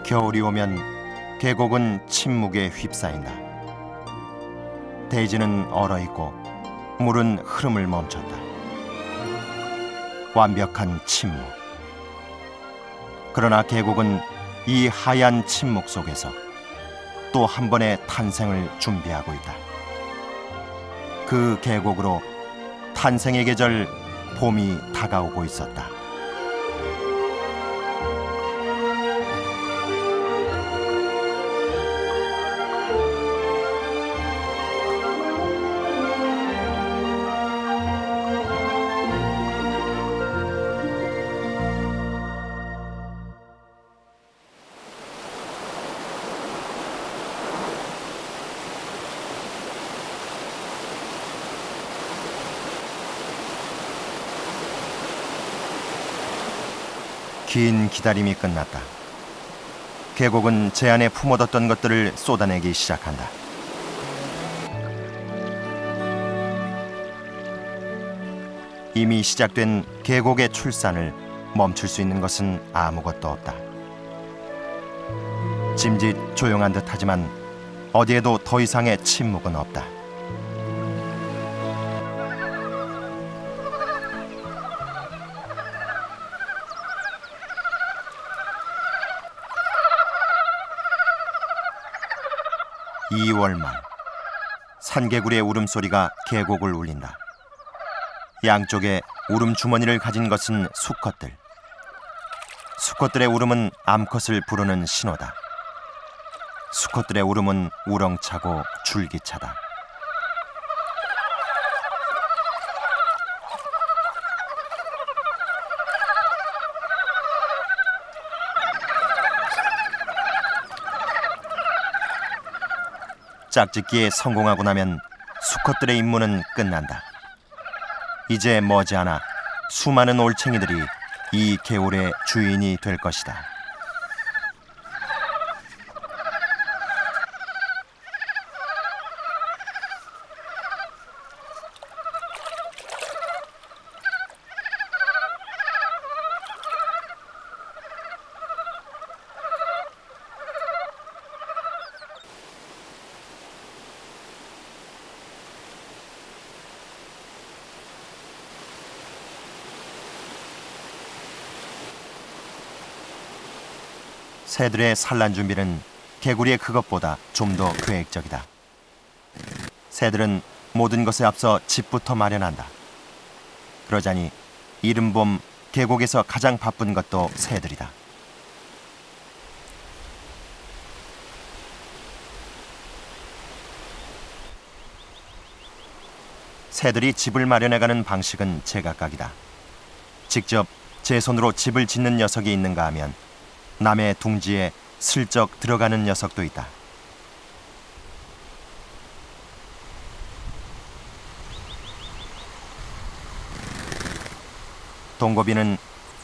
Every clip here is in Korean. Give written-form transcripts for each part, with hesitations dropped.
겨울이 오면 계곡은 침묵에 휩싸인다. 대지는 얼어있고 물은 흐름을 멈췄다. 완벽한 침묵. 그러나 계곡은 이 하얀 침묵 속에서 또 한 번의 탄생을 준비하고 있다. 그 계곡으로 탄생의 계절 봄이 다가오고 있었다. 긴 기다림이 끝났다. 계곡은 제 안에 품어뒀던 것들을 쏟아내기 시작한다. 이미 시작된 계곡의 출산을 멈출 수 있는 것은 아무것도 없다. 짐짓 조용한 듯하지만 어디에도 더 이상의 침묵은 없다. (2월) 말 산개구리의 울음소리가 계곡을 울린다. 양쪽에 울음주머니를 가진 것은 수컷들. 수컷들의 울음은 암컷을 부르는 신호다. 수컷들의 울음은 우렁차고 줄기차다. 짝짓기에 성공하고 나면 수컷들의 임무는 끝난다. 이제 머지않아 수많은 올챙이들이 이 개울의 주인이 될 것이다. 새들의 산란 준비는 개구리의 그것보다 좀 더 계획적이다. 새들은 모든 것에 앞서 집부터 마련한다. 그러자니 이른 봄 계곡에서 가장 바쁜 것도 새들이다. 새들이 집을 마련해가는 방식은 제각각이다. 직접 제 손으로 집을 짓는 녀석이 있는가 하면 남의 둥지에 슬쩍 들어가는 녀석도 있다. 동고비는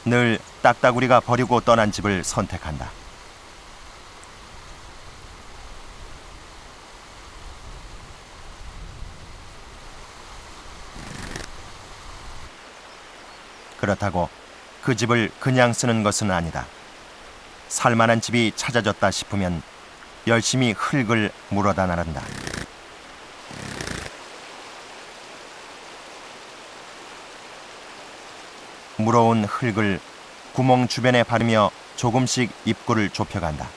늘 딱따구리가 버리고 떠난 집을 선택한다. 그렇다고 그 집을 그냥 쓰는 것은 아니다. 살만한 집이 찾아졌다 싶으면 열심히 흙을 물어다 나른다. 물어온 흙을 구멍 주변에 바르며 조금씩 입구를 좁혀간다.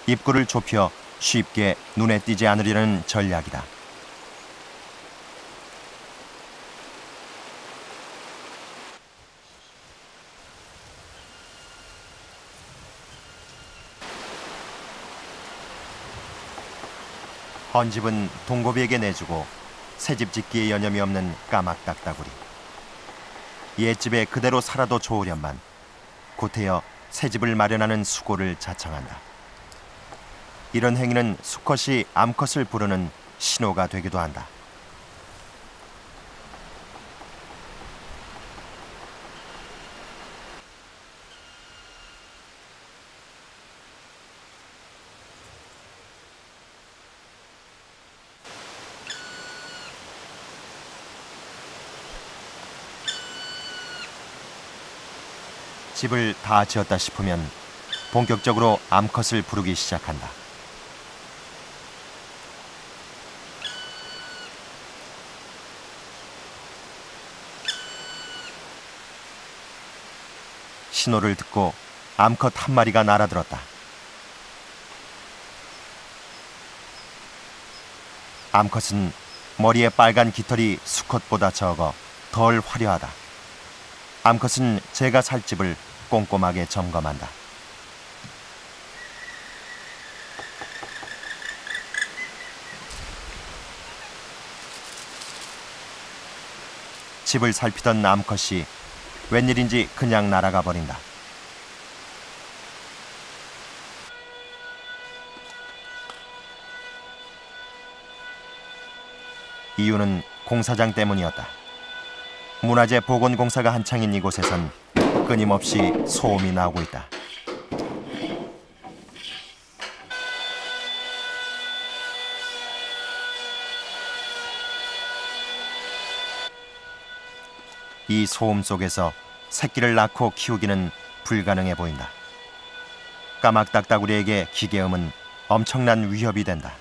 입구를 좁혀 쉽게 눈에 띄지 않으려는 전략이다. 헌집은 동고비에게 내주고 새집 짓기에 여념이 없는 까막 딱따구리. 옛집에 그대로 살아도 좋으련만 곧해여 새집을 마련하는 수고를 자청한다. 이런 행위는 수컷이 암컷을 부르는 신호가 되기도 한다. 집을 다 지었다 싶으면 본격적으로 암컷을 부르기 시작한다. 신호를 듣고 암컷 한 마리가 날아들었다. 암컷은 머리에 빨간 깃털이 수컷보다 적어 덜 화려하다. 암컷은 제가 살 집을 꼼꼼하게 점검한다. 집을 살피던 암컷이 웬일인지 그냥 날아가 버린다. 이유는 공사장 때문이었다. 문화재 복원공사가 한창인 이곳에선 끊임없이 소음이 나오고 있다. 이 소음 속에서 새끼를 낳고 키우기는 불가능해 보인다. 까막딱따구리에게 기계음은 엄청난 위협이 된다.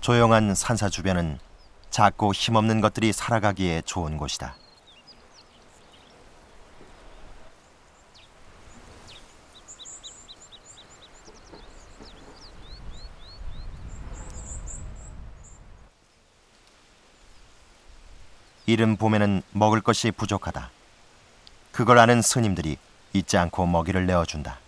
조용한 산사 주변은 작고 힘없는 것들이 살아가기에 좋은 곳이다. 이른 봄에는 먹을 것이 부족하다. 그걸 아는 스님들이 잊지 않고 먹이를 내어준다.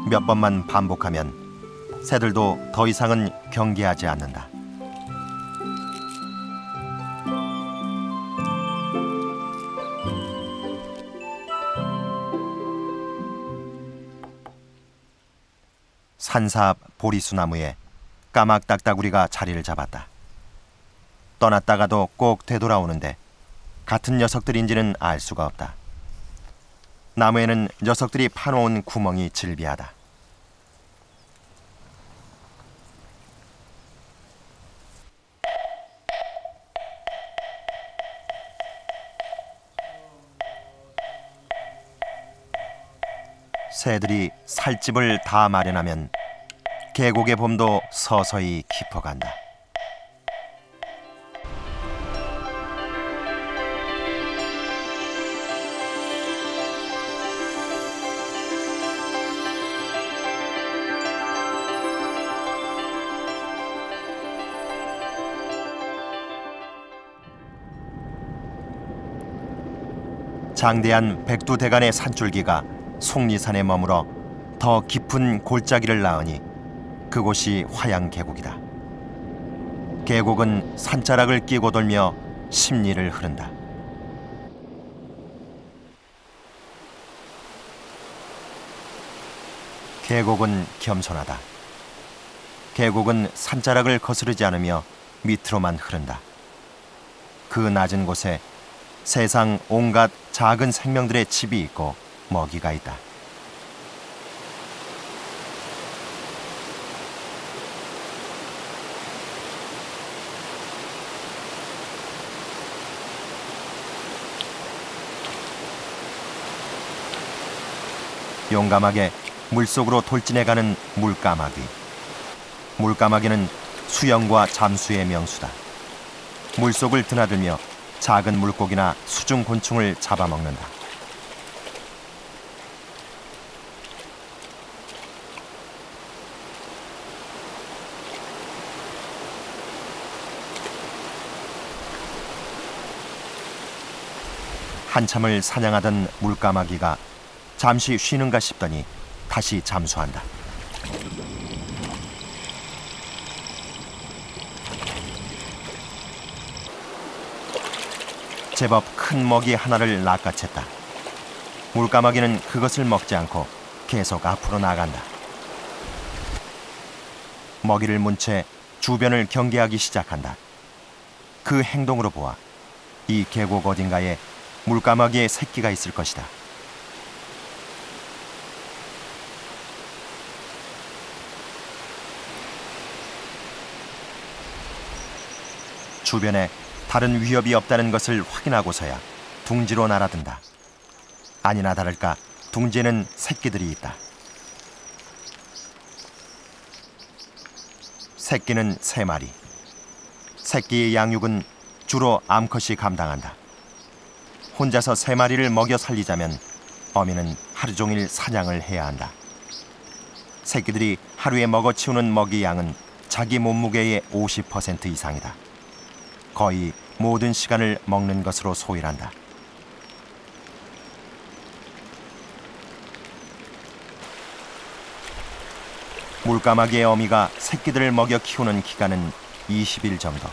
몇 번만 반복하면 새들도 더 이상은 경계하지 않는다. 산사 앞 보리수나무에 까막딱따구리가 자리를 잡았다. 떠났다가도 꼭 되돌아오는데 같은 녀석들인지는 알 수가 없다. 나무에는 녀석들이 파놓은 구멍이 질비하다. 새들이 살집을 다 마련하면 계곡의 봄도 서서히 깊어간다. 장대한 백두대간의 산줄기가 속리산에 머물어 더 깊은 골짜기를 낳으니 그곳이 화양계곡이다. 계곡은 산자락을 끼고 돌며 십리를 흐른다. 계곡은 겸손하다. 계곡은 산자락을 거스르지 않으며 밑으로만 흐른다. 그 낮은 곳에 세상 온갖 작은 생명들의 집이 있고 먹이가 있다. 용감하게 물속으로 돌진해가는 물까마귀. 물까마귀는 수영과 잠수의 명수다. 물속을 드나들며 작은 물고기나 수중 곤충을 잡아먹는다. 한참을 사냥하던 물까마귀가 잠시 쉬는가 싶더니 다시 잠수한다. 제법 큰 먹이 하나를 낚아챘다. 물까마귀는 그것을 먹지 않고 계속 앞으로 나간다. 먹이를 문 채 주변을 경계하기 시작한다. 그 행동으로 보아 이 계곡 어딘가에 물까마귀의 새끼가 있을 것이다. 주변에 다른 위협이 없다는 것을 확인하고서야 둥지로 날아든다. 아니나 다를까 둥지에는 새끼들이 있다. 새끼는 3마리. 새끼의 양육은 주로 암컷이 감당한다. 혼자서 3마리를 먹여 살리자면 어미는 하루 종일 사냥을 해야 한다. 새끼들이 하루에 먹어치우는 먹이 양은 자기 몸무게의 50% 이상이다. 거의 모든 시간을 먹는 것으로 소일한다. 물까마귀의 어미가 새끼들을 먹여 키우는 기간은 20일 정도.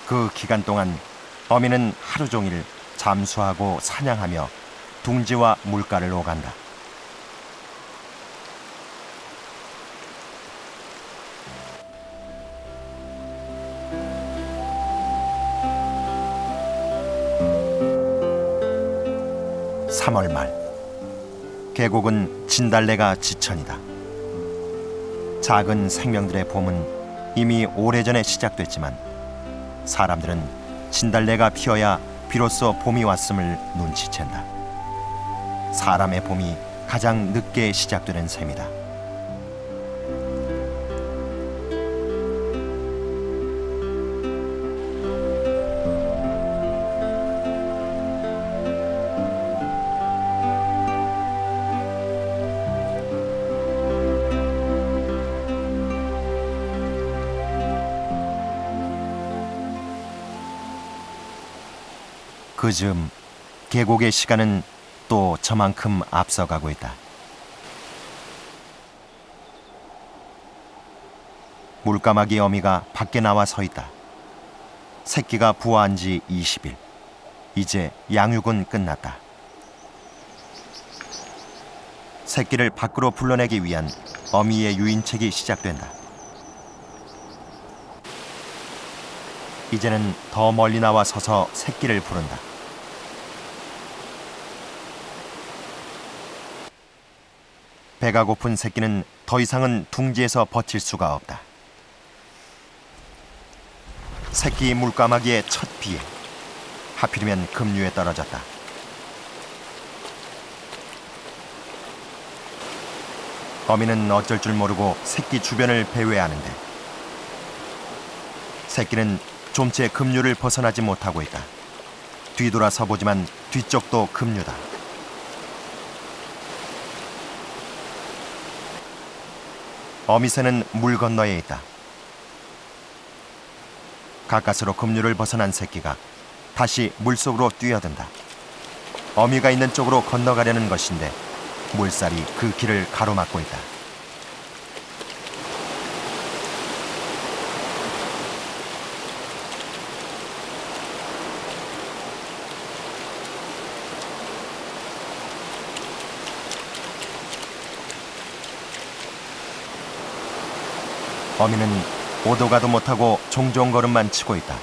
그 기간 동안 어미는 하루 종일 잠수하고 사냥하며 둥지와 물가를 오간다. (3월) 말 계곡은 진달래가 지천이다. 작은 생명들의 봄은 이미 오래전에 시작됐지만 사람들은 진달래가 피어야 비로소 봄이 왔음을 눈치챈다. 사람의 봄이 가장 늦게 시작되는 셈이다. 그 즈음 계곡의 시간은 또 저만큼 앞서가고 있다. 물까마귀 어미가 밖에 나와 서 있다. 새끼가 부화한 지 20일. 이제 양육은 끝났다. 새끼를 밖으로 불러내기 위한 어미의 유인책이 시작된다. 이제는 더 멀리 나와 서서 새끼를 부른다. 배가 고픈 새끼는 더 이상은 둥지에서 버틸 수가 없다. 새끼 물까마귀의 첫 비에 하필이면 급류에 떨어졌다. 어미는 어쩔 줄 모르고 새끼 주변을 배회하는데 새끼는 좀채 급류를 벗어나지 못하고 있다. 뒤돌아서 보지만 뒤쪽도 급류다. 어미새는 물 건너에 있다. 가까스로 급류를 벗어난 새끼가 다시 물속으로 뛰어든다. 어미가 있는 쪽으로 건너가려는 것인데 물살이 그 길을 가로막고 있다. 어미는 오도 가도 못하고 종종 걸음만 치고 있다.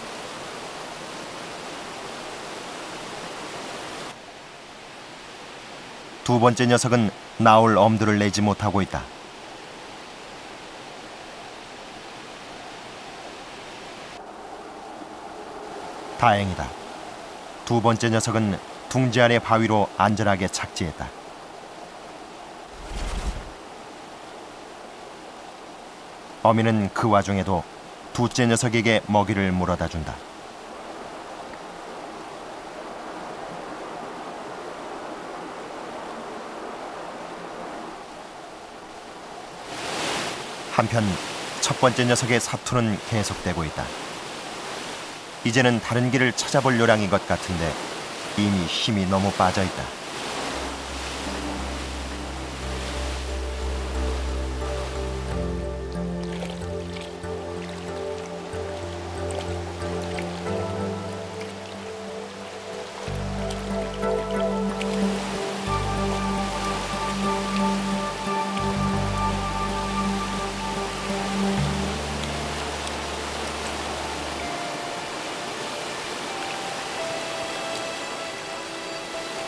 두 번째 녀석은 나올 엄두를 내지 못하고 있다. 다행이다. 두 번째 녀석은 둥지 아래 바위로 안전하게 착지했다. 어미는 그 와중에도 둘째 녀석에게 먹이를 물어다 준다. 한편 첫 번째 녀석의 사투는 계속되고 있다. 이제는 다른 길을 찾아볼 요량인 것 같은데 이미 힘이 너무 빠져 있다.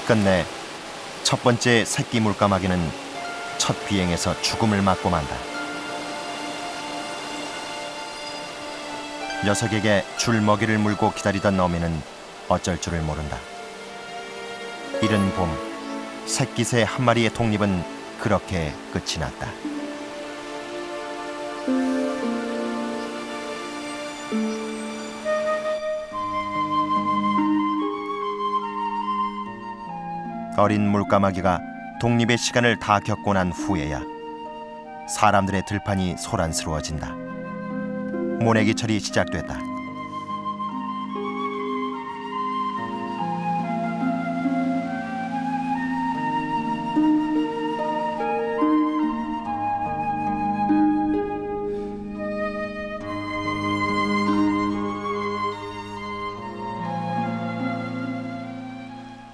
끝내 첫 번째 새끼 물까마귀는 첫 비행에서 죽음을 맞고 만다. 녀석에게 줄 먹이를 물고 기다리던 어미는 어쩔 줄을 모른다. 이른 봄, 새끼 새 한 마리의 독립은 그렇게 끝이 났다. 어린 물까마귀가 독립의 시간을 다 겪고 난 후에야 사람들의 들판이 소란스러워진다. 모내기철이 시작됐다.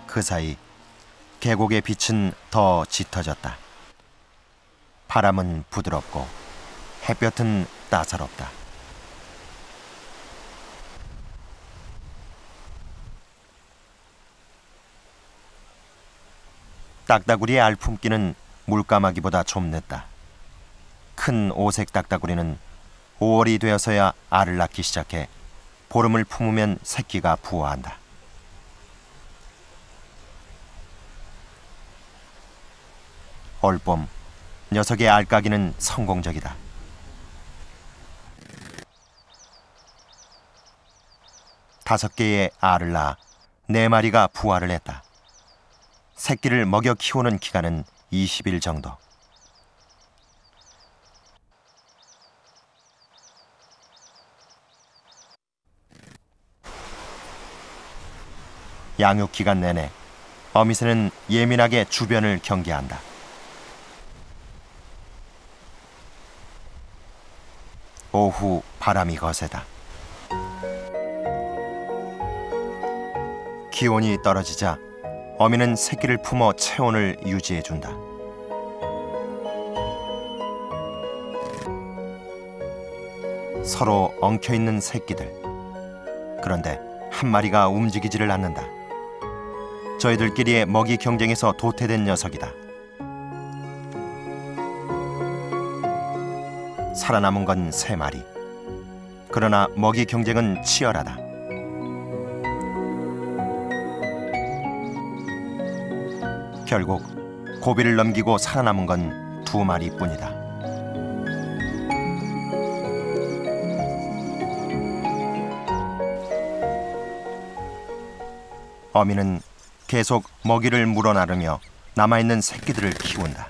그 사이 계곡의 빛은 더 짙어졌다. 바람은 부드럽고 햇볕은 따사롭다. 딱따구리의 알품기는 물까마귀보다 좀 늦다. 큰 오색 딱따구리는 5월이 되어서야 알을 낳기 시작해 보름을 품으면 새끼가 부화한다. 올봄, 녀석의 알까기는 성공적이다. 다섯 개의 알을 낳아 4마리가 부화를 했다. 새끼를 먹여 키우는 기간은 20일 정도. 양육 기간 내내 어미새는 예민하게 주변을 경계한다. 오후 바람이 거세다. 기온이 떨어지자 어미는 새끼를 품어 체온을 유지해준다. 서로 엉켜있는 새끼들. 그런데 한 마리가 움직이지를 않는다. 저희들끼리의 먹이 경쟁에서 도태된 녀석이다. 살아남은 건 3마리. 그러나 먹이 경쟁은 치열하다. 결국 고비를 넘기고 살아남은 건 2마리뿐이다. 어미는 계속 먹이를 물어나르며 남아있는 새끼들을 키운다.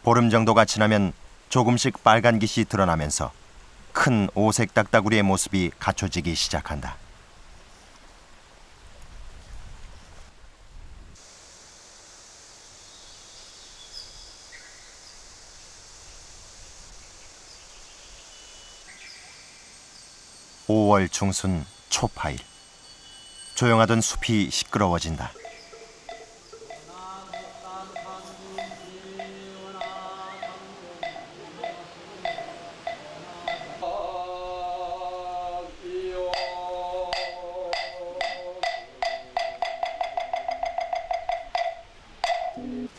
보름 정도가 지나면 조금씩 빨간 깃이 드러나면서 큰 오색 딱따구리의 모습이 갖춰지기 시작한다. (5월) 중순 초파일. 조용하던 숲이 시끄러워진다.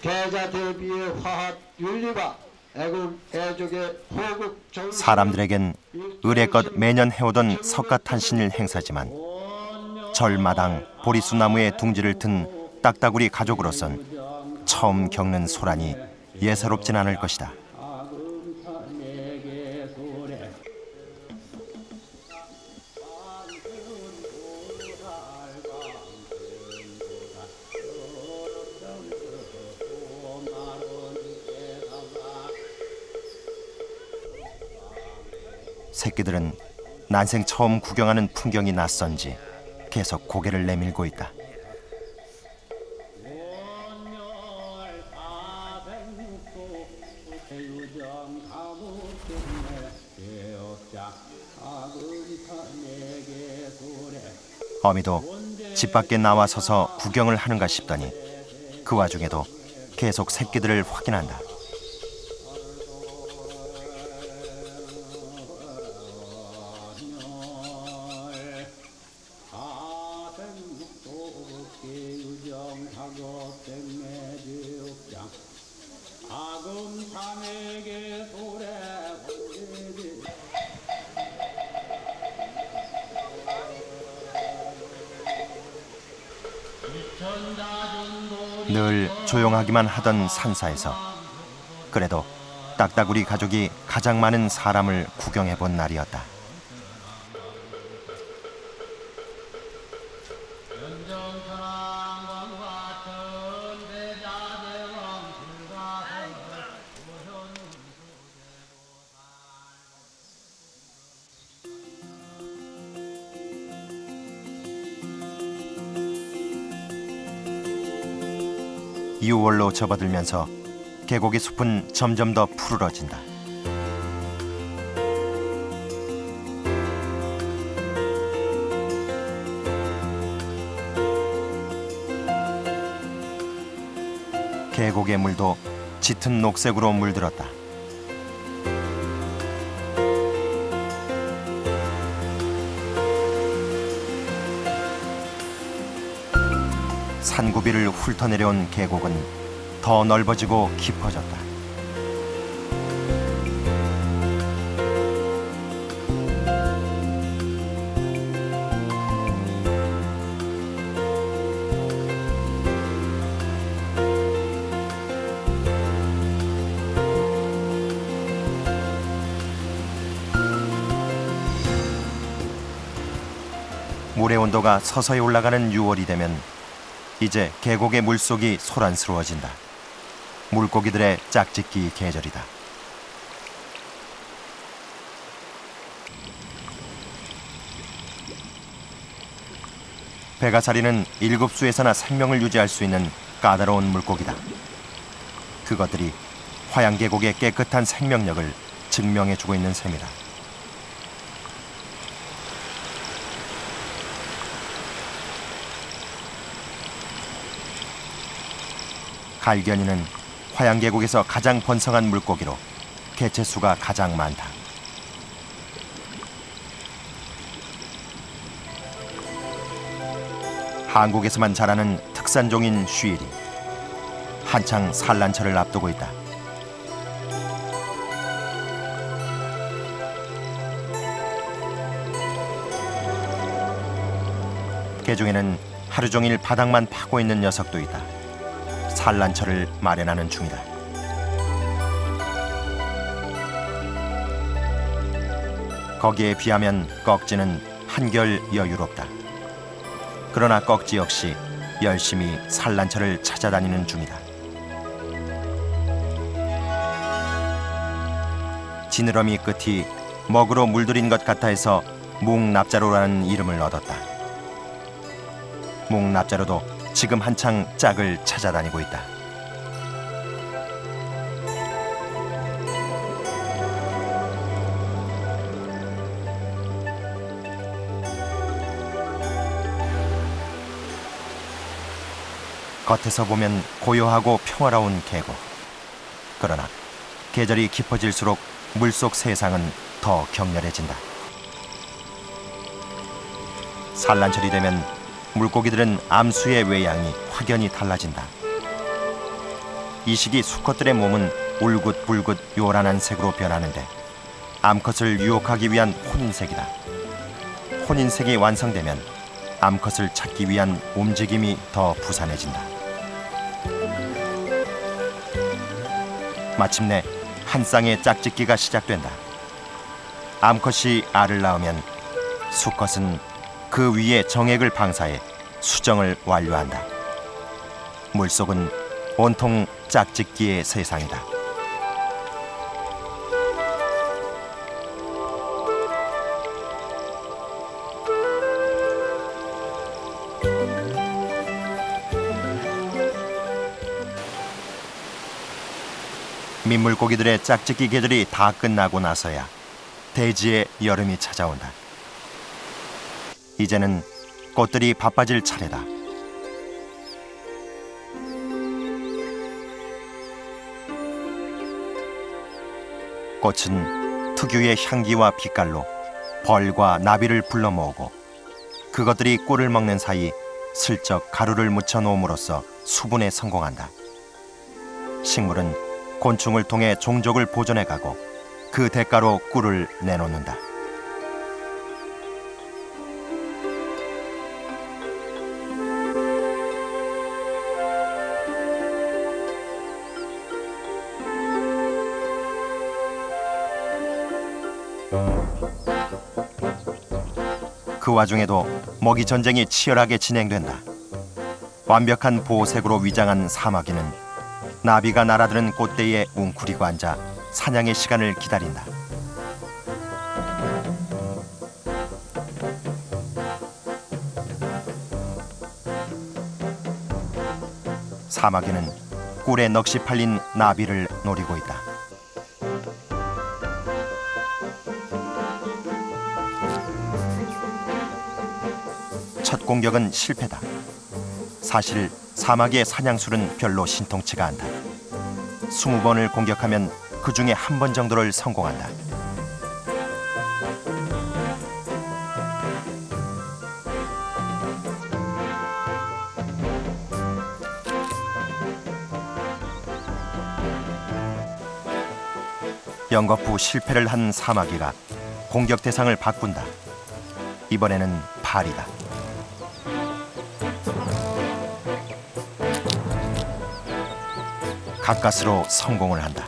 계자 대비의 화합 윤리와 애국 애족의 호국 정 사람들에겐 의례껏 매년 해오던 석가탄신일 행사지만 절마당 보리수나무에 둥지를 튼 딱따구리 가족으로선 처음 겪는 소란이 예사롭진 않을 것이다. 새끼들은 난생 처음 구경하는 풍경이 낯선지 계속 고개를 내밀고 있다. 어미도 집 밖에 나와서서 구경을 하는가 싶더니 그 와중에도 계속 새끼들을 확인한다. 늘 조용하기만 하던 산사에서 그래도 딱따구리 가족이 가장 많은 사람을 구경해 본 날이었다. (6월로) 접어들면서 계곡의 숲은 점점 더 푸르러진다. 계곡의 물도 짙은 녹색으로 물들었다. 산고비를 훑어내려온 계곡은 더 넓어지고 깊어졌다. 물의 온도가 서서히 올라가는 6월이 되면 이제 계곡의 물속이 소란스러워진다. 물고기들의 짝짓기 계절이다. 베가사리는 7수에서나 생명을 유지할 수 있는 까다로운 물고기다. 그것들이 화양계곡의 깨끗한 생명력을 증명해주고 있는 셈이다. 갈견이는 화양계곡에서 가장 번성한 물고기로 개체수가 가장 많다. 한국에서만 자라는 특산종인 쉬일이 한창 산란철을 앞두고 있다. 개중에는 하루 종일 바닥만 파고 있는 녀석도 있다. 산란철을 마련하는 중이다. 거기에 비하면 꺽지는 한결 여유롭다. 그러나 꺽지 역시 열심히 산란철을 찾아다니는 중이다. 지느러미 끝이 먹으로 물들인 것 같아 해서 묵납자로라는 이름을 얻었다. 묵납자로도 지금 한창 짝을 찾아다니고 있다. 겉에서 보면 고요하고 평화로운 계곡. 그러나 계절이 깊어질수록 물속 세상은 더 격렬해진다. 산란철이 되면 물고기들은 암수의 외양이 확연히 달라진다. 이 시기 수컷들의 몸은 울긋불긋 요란한 색으로 변하는데 암컷을 유혹하기 위한 혼인색이다. 혼인색이 완성되면 암컷을 찾기 위한 움직임이 더 부산해진다. 마침내 한 쌍의 짝짓기가 시작된다. 암컷이 알을 낳으면 수컷은 그 위에 정액을 방사해 수정을 완료한다. 물속은 온통 짝짓기의 세상이다. 민물고기들의 짝짓기 계절이 다 끝나고 나서야 대지의 여름이 찾아온다. 이제는 꽃들이 바빠질 차례다. 꽃은 특유의 향기와 빛깔로 벌과 나비를 불러 모으고 그것들이 꿀을 먹는 사이 슬쩍 가루를 묻혀 놓음으로써 수분에 성공한다. 식물은 곤충을 통해 종족을 보존해가고 그 대가로 꿀을 내놓는다. 그 와중에도 먹이 전쟁이 치열하게 진행된다. 완벽한 보호색으로 위장한 사마귀는 나비가 날아드는 꽃대에 웅크리고 앉아 사냥의 시간을 기다린다. 사마귀는 꿀에 넋이 팔린 나비를 노리고 있다. 첫 공격은 실패다. 사실 사마귀의 사냥술은 별로 신통치가 않다. 20번을 공격하면 그 중에 한 번 정도를 성공한다. 연거푸 실패를 한 사마귀가 공격 대상을 바꾼다. 이번에는 파리다. 가까스로 성공을 한다.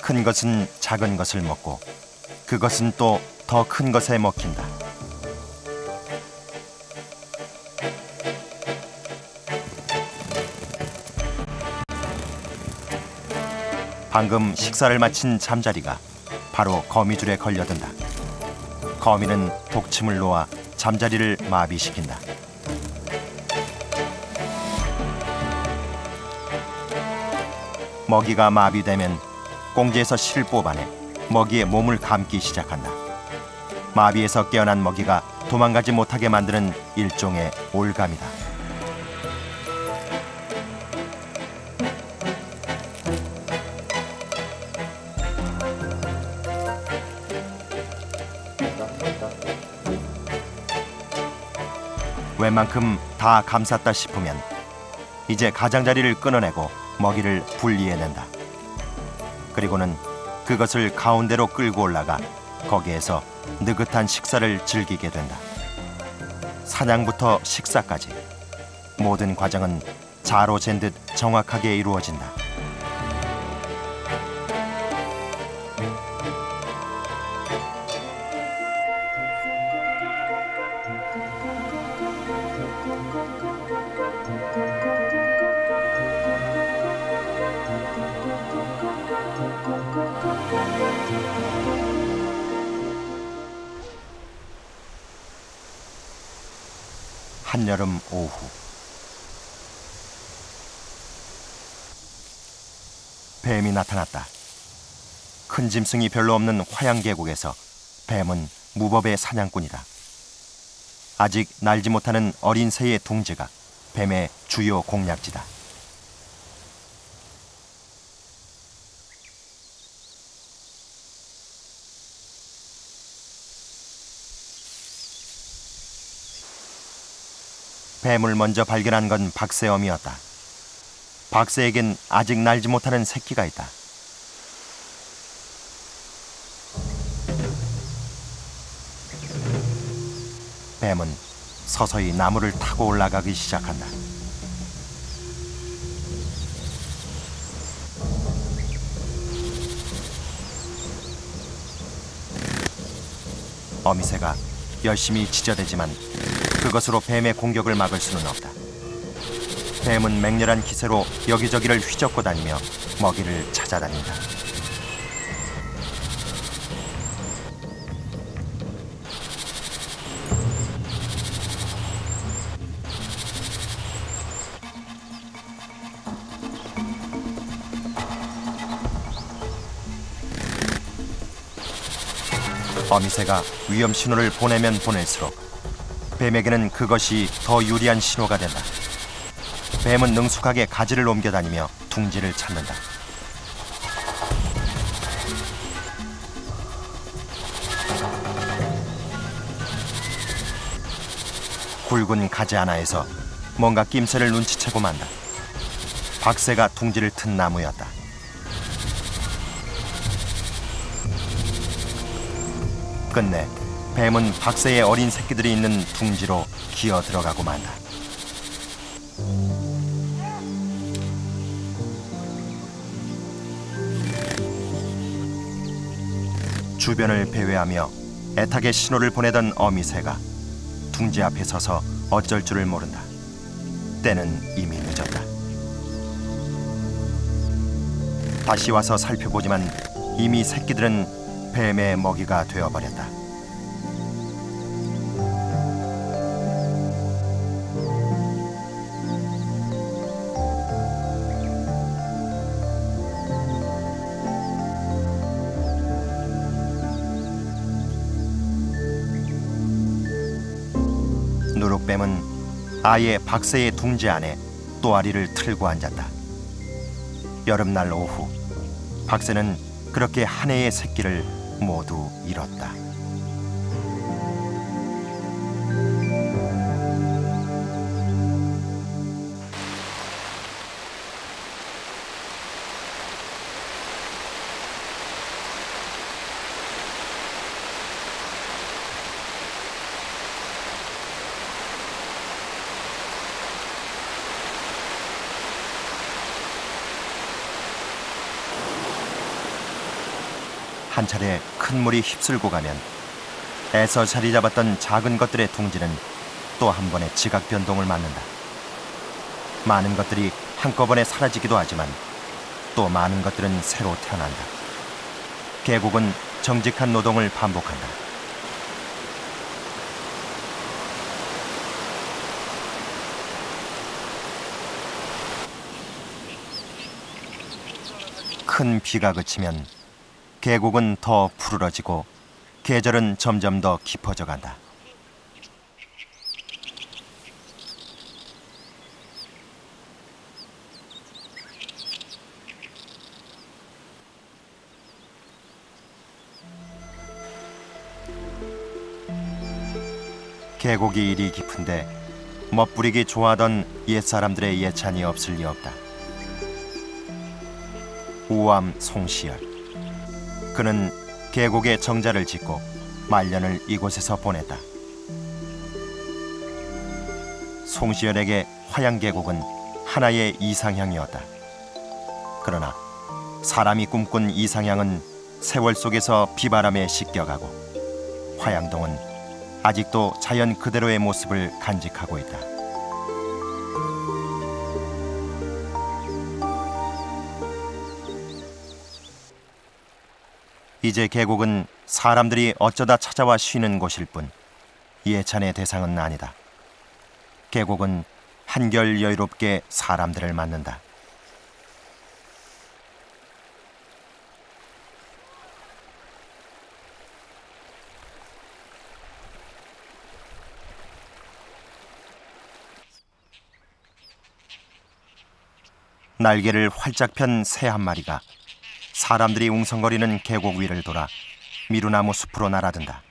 큰 것은 작은 것을 먹고 그것은 또 더 큰 것에 먹힌다. 방금 식사를 마친 잠자리가 바로 거미줄에 걸려든다. 거미는 독침을 놓아 잠자리를 마비시킨다. 먹이가 마비되면 꽁지에서 실을 뽑아내 먹이의 몸을 감기 시작한다. 마비에서 깨어난 먹이가 도망가지 못하게 만드는 일종의 올감이다. 웬만큼 다 감쌌다 싶으면 이제 가장자리를 끊어내고 먹이를 분리해낸다. 그리고는 그것을 가운데로 끌고 올라가 거기에서 느긋한 식사를 즐기게 된다. 사냥부터 식사까지 모든 과정은 자로 잰 듯 정확하게 이루어진다. 한여름 오후 뱀이 나타났다. 큰 짐승이 별로 없는 화양계곡에서 뱀은 무법의 사냥꾼이다. 아직 날지 못하는 어린 새의 둥지가 뱀의 주요 공략지다. 뱀을 먼저 발견한 건 박새엄이었다. 박새에겐 아직 날지 못하는 새끼가 있다. 뱀은 서서히 나무를 타고 올라가기 시작한다. 어미새가 열심히 지저대지만 그것으로 뱀의 공격을 막을 수는 없다. 뱀은 맹렬한 기세로 여기저기를 휘젓고 다니며 먹이를 찾아다닌다. 어미새가 위험 신호를 보내면 보낼수록 뱀에게는 그것이 더 유리한 신호가 된다. 뱀은 능숙하게 가지를 옮겨다니며 둥지를 찾는다. 굵은 가지 하나에서 뭔가 낌새를 눈치채고 만다. 박새가 둥지를 튼 나무였다. 끝내 뱀은 박새의 어린 새끼들이 있는 둥지로 기어 들어가고 만다. 주변을 배회하며 애타게 신호를 보내던 어미새가 둥지 앞에 서서 어쩔 줄을 모른다. 때는 이미 늦었다. 다시 와서 살펴보지만 이미 새끼들은 뱀의 먹이가 되어버렸다. 누룩뱀은 아예 박새의 둥지 안에 또아리를 틀고 앉았다. 여름날 오후 박새는 그렇게 한 해의 새끼를 모두 잃었다. 한 차례 큰 물이 휩쓸고 가면 애써 자리 잡았던 작은 것들의 둥지는 또 한 번의 지각 변동을 맞는다. 많은 것들이 한꺼번에 사라지기도 하지만 또 많은 것들은 새로 태어난다. 계곡은 정직한 노동을 반복한다. 큰 비가 그치면 계곡은 더 푸르러지고 계절은 점점 더 깊어져 간다. 계곡이 이리 깊은데 멋부리기 좋아하던 옛사람들의 예찬이 없을 리 없다. 우암 송시열. 그는 계곡에 정자를 짓고 말년을 이곳에서 보냈다. 송시열에게 화양계곡은 하나의 이상향이었다. 그러나 사람이 꿈꾼 이상향은 세월 속에서 비바람에 씻겨가고 화양동은 아직도 자연 그대로의 모습을 간직하고 있다. 이제 계곡은 사람들이 어쩌다 찾아와 쉬는 곳일 뿐 예찬의 대상은 아니다. 계곡은 한결 여유롭게 사람들을 맞는다. 날개를 활짝 편 새 한 마리가 사람들이 웅성거리는 계곡 위를 돌아 미루나무 숲으로 날아든다.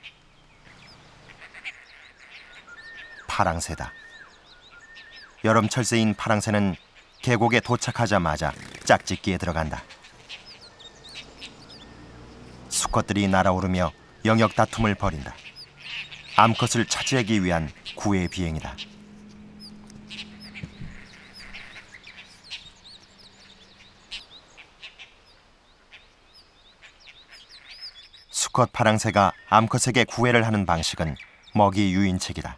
파랑새다. 여름철새인 파랑새는 계곡에 도착하자마자 짝짓기에 들어간다. 수컷들이 날아오르며 영역 다툼을 벌인다. 암컷을 차지하기 위한 구애 비행이다. 수컷 파랑새가 암컷에게 구애를 하는 방식은 먹이 유인책이다.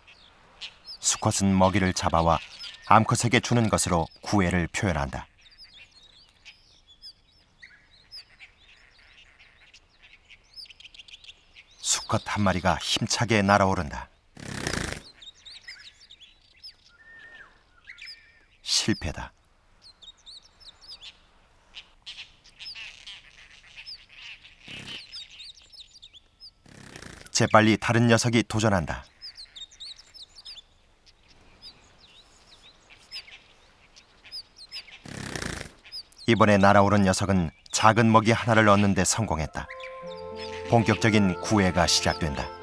수컷은 먹이를 잡아와 암컷에게 주는 것으로 구애를 표현한다. 수컷 한 마리가 힘차게 날아오른다. 실패다. 재빨리 다른 녀석이 도전한다. 이번에 날아오른 녀석은 작은 먹이 하나를 얻는 데 성공했다. 본격적인 구애가 시작된다.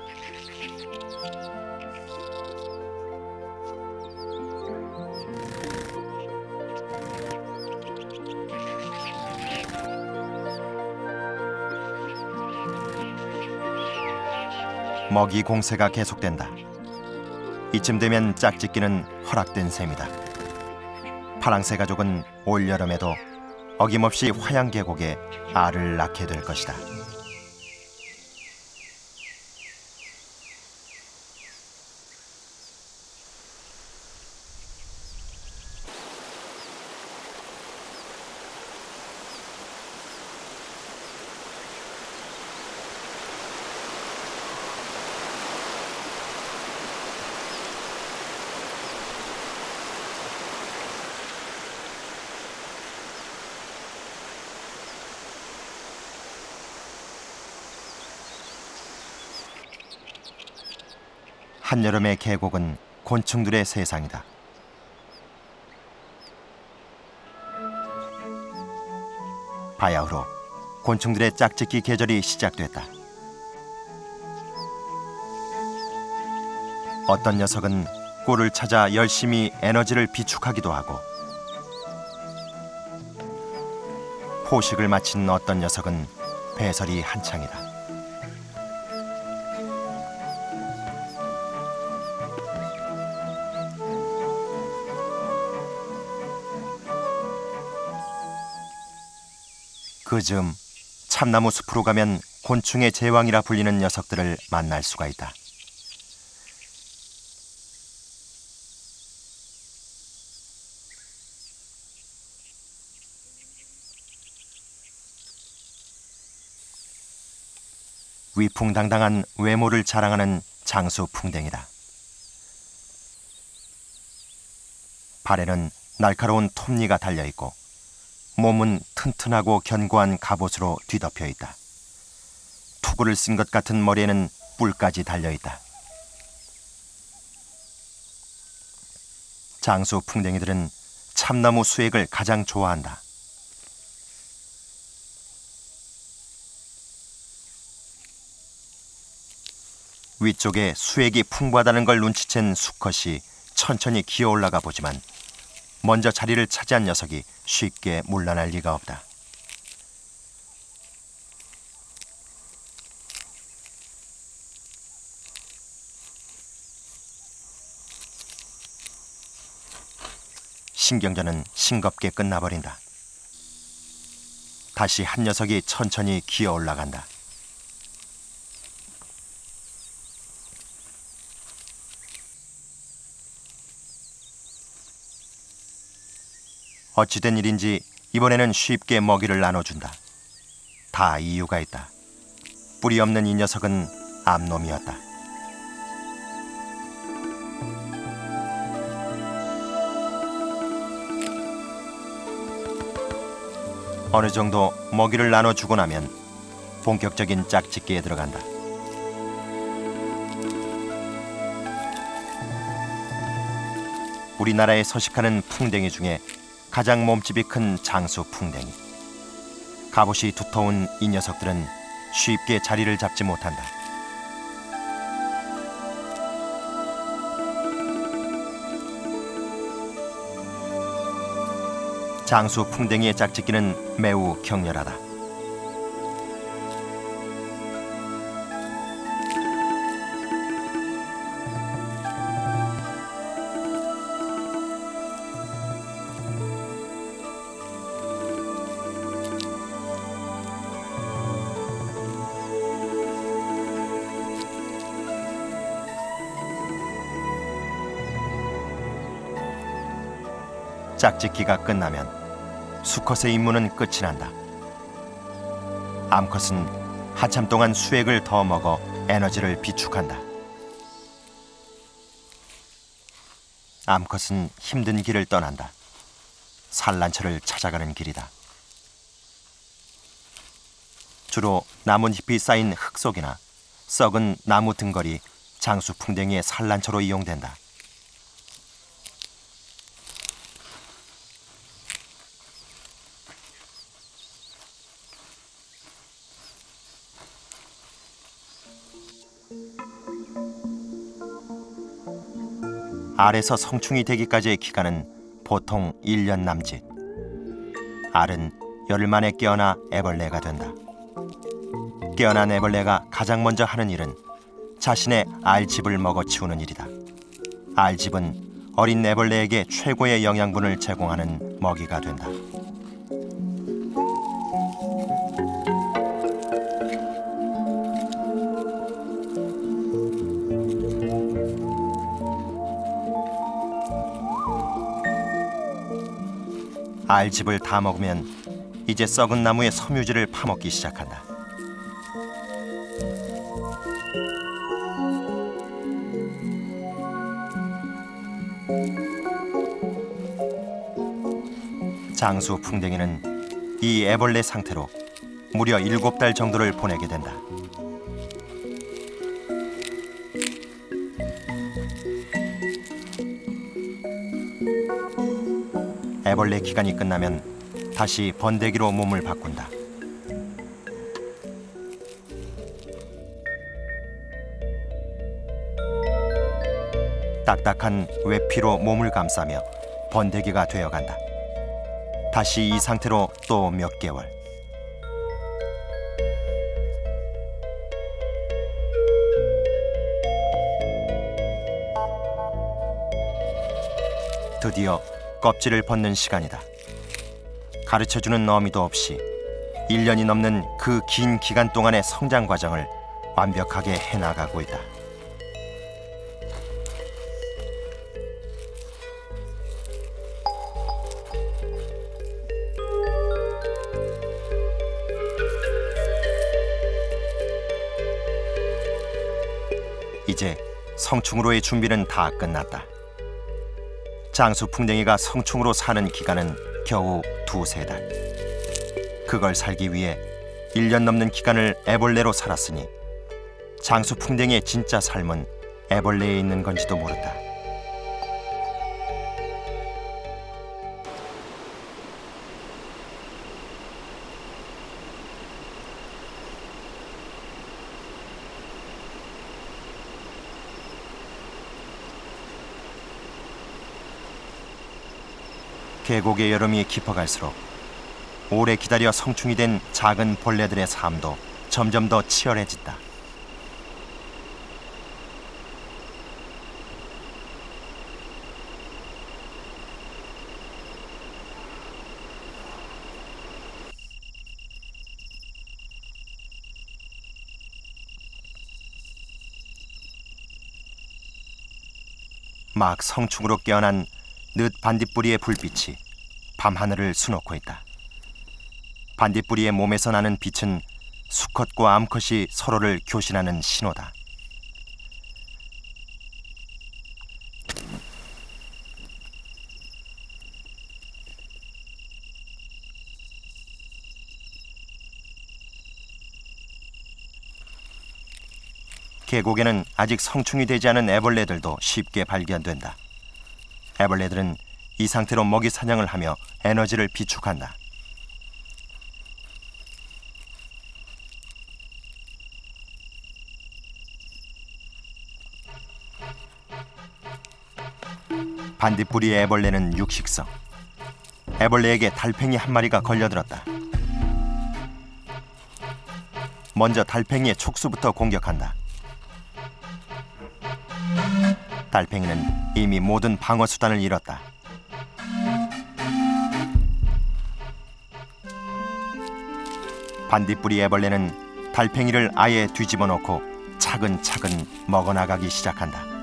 먹이 공세가 계속된다. 이쯤 되면 짝짓기는 허락된 셈이다. 파랑새 가족은 올여름에도 어김없이 화양 계곡에 알을 낳게 될 것이다. 한여름의 계곡은 곤충들의 세상이다. 바야흐로 곤충들의 짝짓기 계절이 시작됐다. 어떤 녀석은 꿀을 찾아 열심히 에너지를 비축하기도 하고, 포식을 마친 어떤 녀석은 배설이 한창이다. 그즈음 참나무 숲으로 가면 곤충의 제왕이라 불리는 녀석들을 만날 수가 있다. 위풍당당한 외모를 자랑하는 장수풍뎅이다. 발에는 날카로운 톱니가 달려있고 몸은 튼튼하고 견고한 갑옷으로 뒤덮여 있다. 투구를 쓴 것 같은 머리에는 뿔까지 달려있다. 장수풍뎅이들은 참나무 수액을 가장 좋아한다. 위쪽에 수액이 풍부하다는 걸 눈치챈 수컷이 천천히 기어 올라가 보지만 먼저 자리를 차지한 녀석이 쉽게 물러날 리가 없다. 신경전은 싱겁게 끝나버린다. 다시 한 녀석이 천천히 기어 올라간다. 어찌된 일인지 이번에는 쉽게 먹이를 나눠준다. 다 이유가 있다. 뿌리 없는 이 녀석은 암놈이었다. 어느 정도 먹이를 나눠주고 나면 본격적인 짝짓기에 들어간다. 우리나라에 서식하는 풍뎅이 중에 가장 몸집이 큰 장수풍뎅이. 갑옷이 두터운 이 녀석들은 쉽게 자리를 잡지 못한다. 장수풍뎅이의 짝짓기는 매우 격렬하다. 짝짓기가 끝나면 수컷의 임무는 끝이 난다. 암컷은 한참 동안 수액을 더 먹어 에너지를 비축한다. 암컷은 힘든 길을 떠난다. 산란처를 찾아가는 길이다. 주로 나뭇잎이 쌓인 흙 속이나 썩은 나무 등걸이 장수풍뎅이의 산란처로 이용된다. 알에서 성충이 되기까지의 기간은 보통 1년 남짓. 알은 열흘 만에 깨어나 애벌레가 된다. 깨어난 애벌레가 가장 먼저 하는 일은 자신의 알집을 먹어치우는 일이다. 알집은 어린 애벌레에게 최고의 영양분을 제공하는 먹이가 된다. 알집을 다 먹으면 이제 썩은 나무의 섬유질을 파먹기 시작한다. 장수 풍뎅이는 이 애벌레 상태로 무려 7달 정도를 보내게 된다. 애벌레 기간이 끝나면 다시 번데기로 몸을 바꾼다. 딱딱한 외피로 몸을 감싸며 번데기가 되어간다. 다시 이 상태로 또 몇 개월. 드디어 껍질을 벗는 시간이다. 가르쳐주는 어미도 없이 1년이 넘는 그 긴 기간 동안의 성장 과정을 완벽하게 해나가고 있다. 이제 성충으로의 준비는 다 끝났다. 장수 풍뎅이가 성충으로 사는 기간은 겨우 2~3달. 그걸 살기 위해 1년 넘는 기간을 애벌레로 살았으니 장수 풍뎅이의 진짜 삶은 애벌레에 있는 건지도 모른다. 계곡의 여름이 깊어갈수록 오래 기다려 성충이 된 작은 벌레들의 삶도 점점 더 치열해진다. 막 성충으로 깨어난 늦 반딧불이의 불빛이 밤하늘을 수놓고 있다. 반딧불이의 몸에서 나는 빛은 수컷과 암컷이 서로를 교신하는 신호다. 계곡에는 아직 성충이 되지 않은 애벌레들도 쉽게 발견된다. 애벌레들은 이 상태로 먹이 사냥을 하며 에너지를 비축한다. 반딧불이 애벌레는 육식성. 애벌레에게 달팽이 한 마리가 걸려들었다. 먼저 달팽이의 촉수부터 공격한다. 달팽이는 이미 모든 방어 수단을 잃었다. 반딧불이 애벌레는 달팽이를 아예 뒤집어 놓고 차근차근 먹어나가기 시작한다.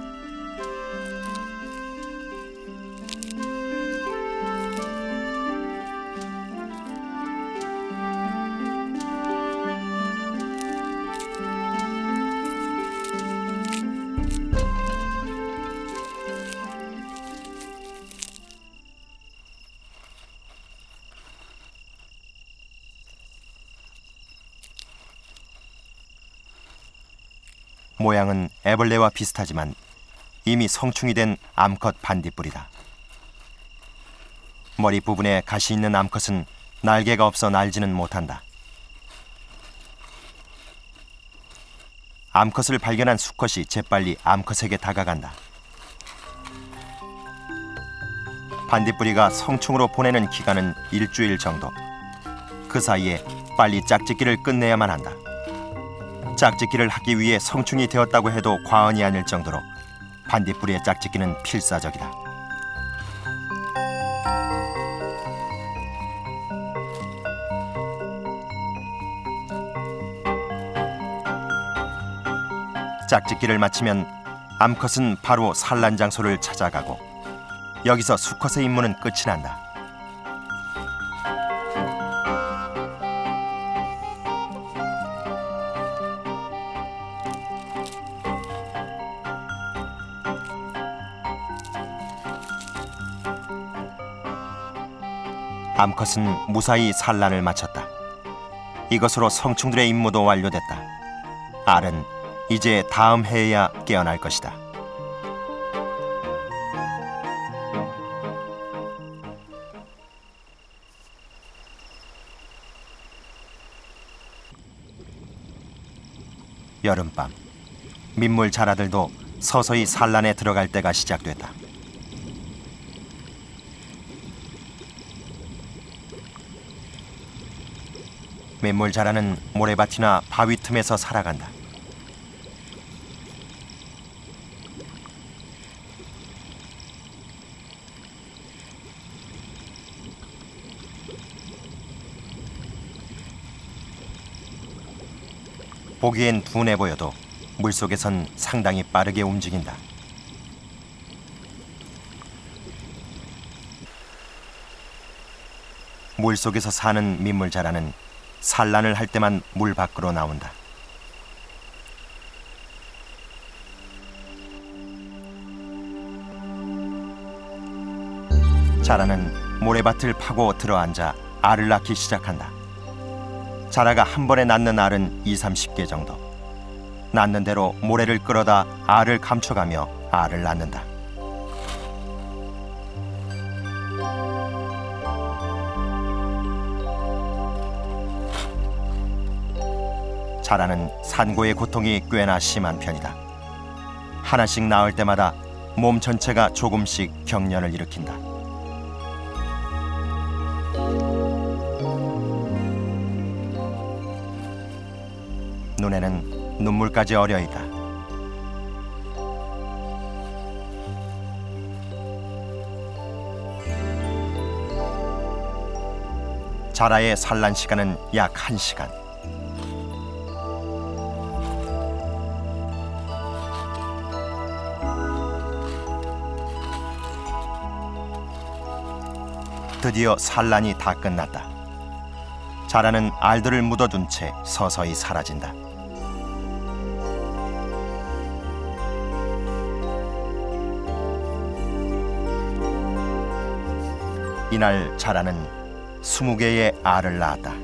모양은 애벌레와 비슷하지만 이미 성충이 된 암컷 반딧불이다. 머리 부분에 가시 있는 암컷은 날개가 없어 날지는 못한다. 암컷을 발견한 수컷이 재빨리 암컷에게 다가간다. 반딧불이가 성충으로 보내는 기간은 일주일 정도. 그 사이에 빨리 짝짓기를 끝내야만 한다. 짝짓기를 하기 위해 성충이 되었다고 해도 과언이 아닐 정도로 반딧불이의 짝짓기는 필사적이다. 짝짓기를 마치면 암컷은 바로 산란 장소를 찾아가고 여기서 수컷의 임무는 끝이 난다. 암컷은 무사히 산란을 마쳤다. 이것으로 성충들의 임무도 완료됐다. 알은 이제 다음 해에야 깨어날 것이다. 여름밤, 민물 자라들도 서서히 산란에 들어갈 때가 시작됐다. 민물 자라는 모래밭이나 바위 틈에서 살아간다. 보기엔 둔해 보여도 물속에선 상당히 빠르게 움직인다. 물속에서 사는 민물자라는 산란을 할 때만 물 밖으로 나온다. 자라는 모래밭을 파고 들어앉아 알을 낳기 시작한다. 자라가 한 번에 낳는 알은 20-30개 정도. 낳는 대로 모래를 끌어다 알을 감춰가며 알을 낳는다. 자라는 산고의 고통이 꽤나 심한 편이다. 하나씩 낳을 때마다 몸 전체가 조금씩 경련을 일으킨다. 눈에는 눈물까지 어려있다. 자라의 산란 시간은 약 1시간. 드디어 산란이 다 끝났다. 자라는 알들을 묻어둔 채 서서히 사라진다. 이날 자라는 20개의 알을 낳았다.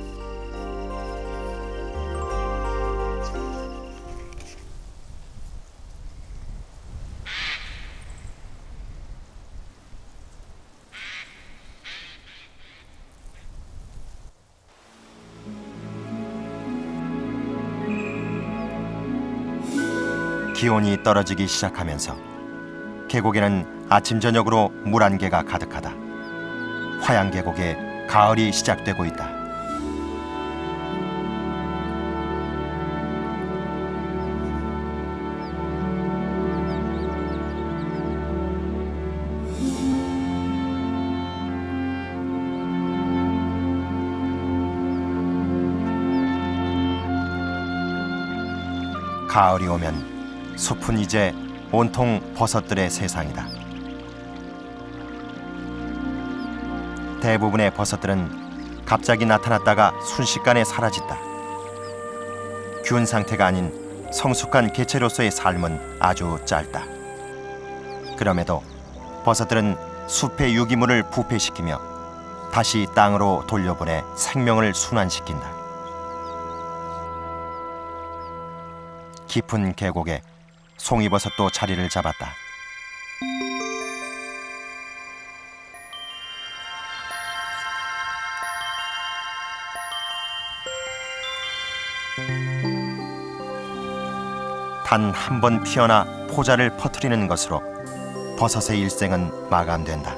기온이 떨어지기 시작하면서 계곡에는 아침 저녁으로 물 안개가 가득하다. 화양 계곡에 가을이 시작되고 있다. 가을이 오면 숲은 이제 온통 버섯들의 세상이다. 대부분의 버섯들은 갑자기 나타났다가 순식간에 사라진다. 균 상태가 아닌 성숙한 개체로서의 삶은 아주 짧다. 그럼에도 버섯들은 숲의 유기물을 부패시키며 다시 땅으로 돌려보내 생명을 순환시킨다. 깊은 계곡에 송이버섯도 자리를 잡았다. 단 한 번 피어나 포자를 퍼뜨리는 것으로 버섯의 일생은 마감된다.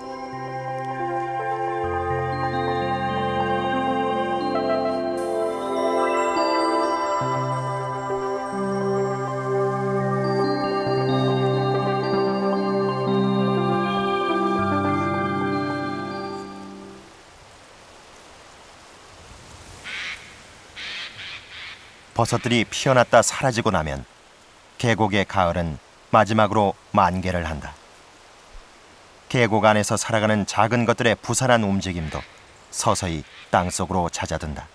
버섯들이 피어났다 사라지고 나면 계곡의 가을은 마지막으로 만개를 한다. 계곡 안에서 살아가는 작은 것들의 부산한 움직임도 서서히 땅속으로 잦아든다.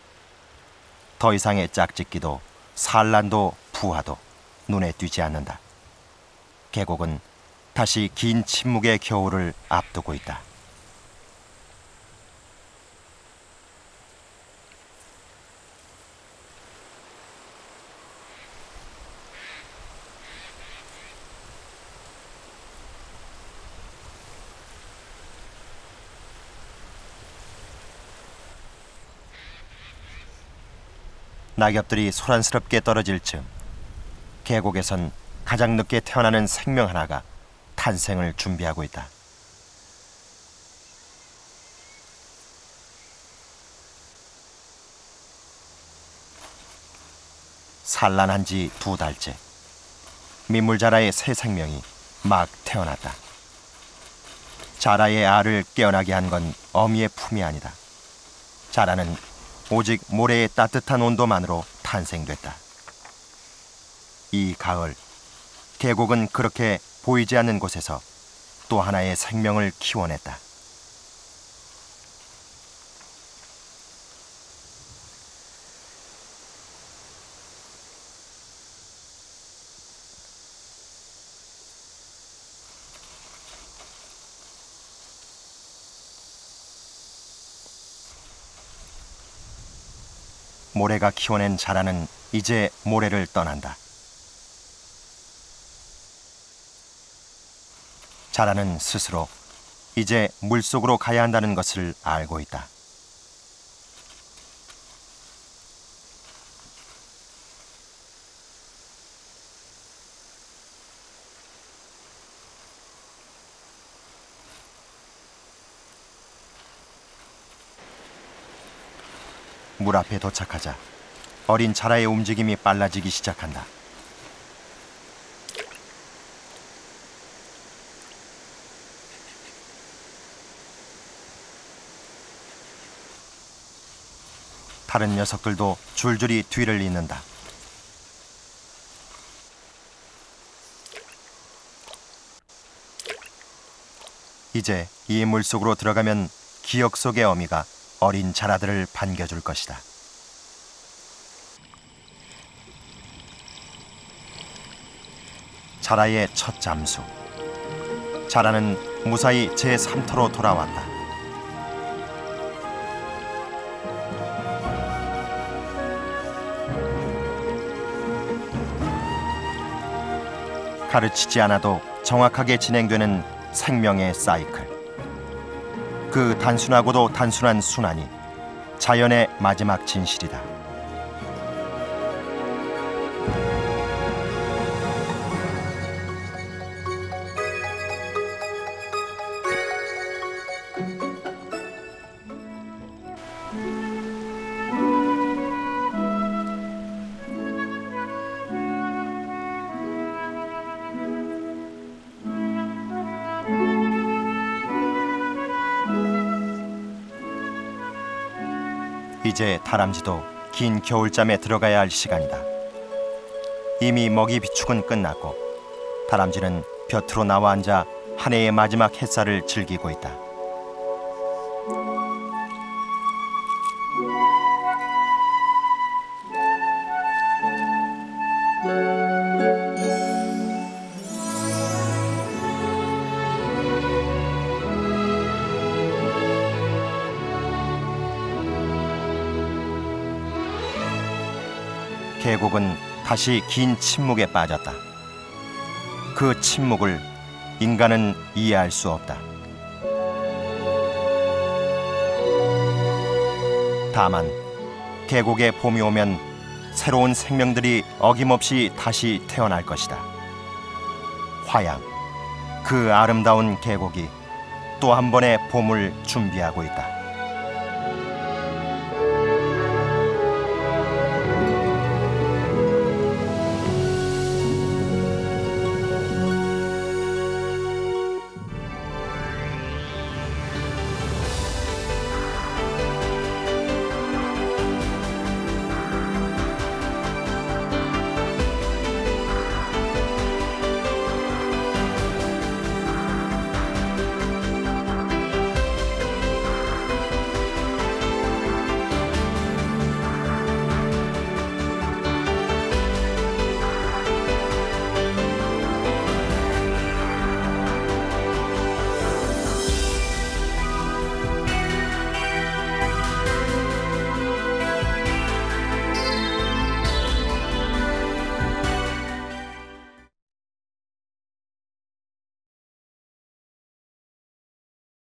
더 이상의 짝짓기도 산란도 부하도 눈에 띄지 않는다. 계곡은 다시 긴 침묵의 겨울을 앞두고 있다. 낙엽들이 소란스럽게 떨어질 즈음 계곡에선 가장 늦게 태어나는 생명 하나가 탄생을 준비하고 있다. 산란한 지 2달째 민물자라의 새 생명이 막 태어났다. 자라의 알을 깨어나게 한 건 어미의 품이 아니다. 자라는 오직 모래의 따뜻한 온도만으로 탄생됐다. 이 가을, 계곡은 그렇게 보이지 않는 곳에서 또 하나의 생명을 키워냈다. 모래가 키워낸 자라는 이제 모래를 떠난다. 자라는 스스로 이제 물속으로 가야 한다는 것을 알고 있다. 물 앞에 도착하자 어린 자라의 움직임이 빨라지기 시작한다. 다른 녀석들도 줄줄이 뒤를 잇는다. 이제 이 물속으로 들어가면 기억 속의 어미가 어린 자라들을 반겨줄 것이다. 자라의 첫 잠수. 자라는 무사히 제3터로 돌아왔다. 가르치지 않아도 정확하게 진행되는 생명의 사이클. 그 단순하고도 단순한 순환이 자연의 마지막 진실이다. 이제 다람쥐도 긴 겨울잠에 들어가야 할 시간이다. 이미 먹이 비축은 끝났고 다람쥐는 볕으로 나와 앉아 한 해의 마지막 햇살을 즐기고 있다. 계곡은 다시 긴 침묵에 빠졌다. 그 침묵을 인간은 이해할 수 없다. 다만 계곡에 봄이 오면 새로운 생명들이 어김없이 다시 태어날 것이다. 화양, 그 아름다운 계곡이 또 한 번의 봄을 준비하고 있다.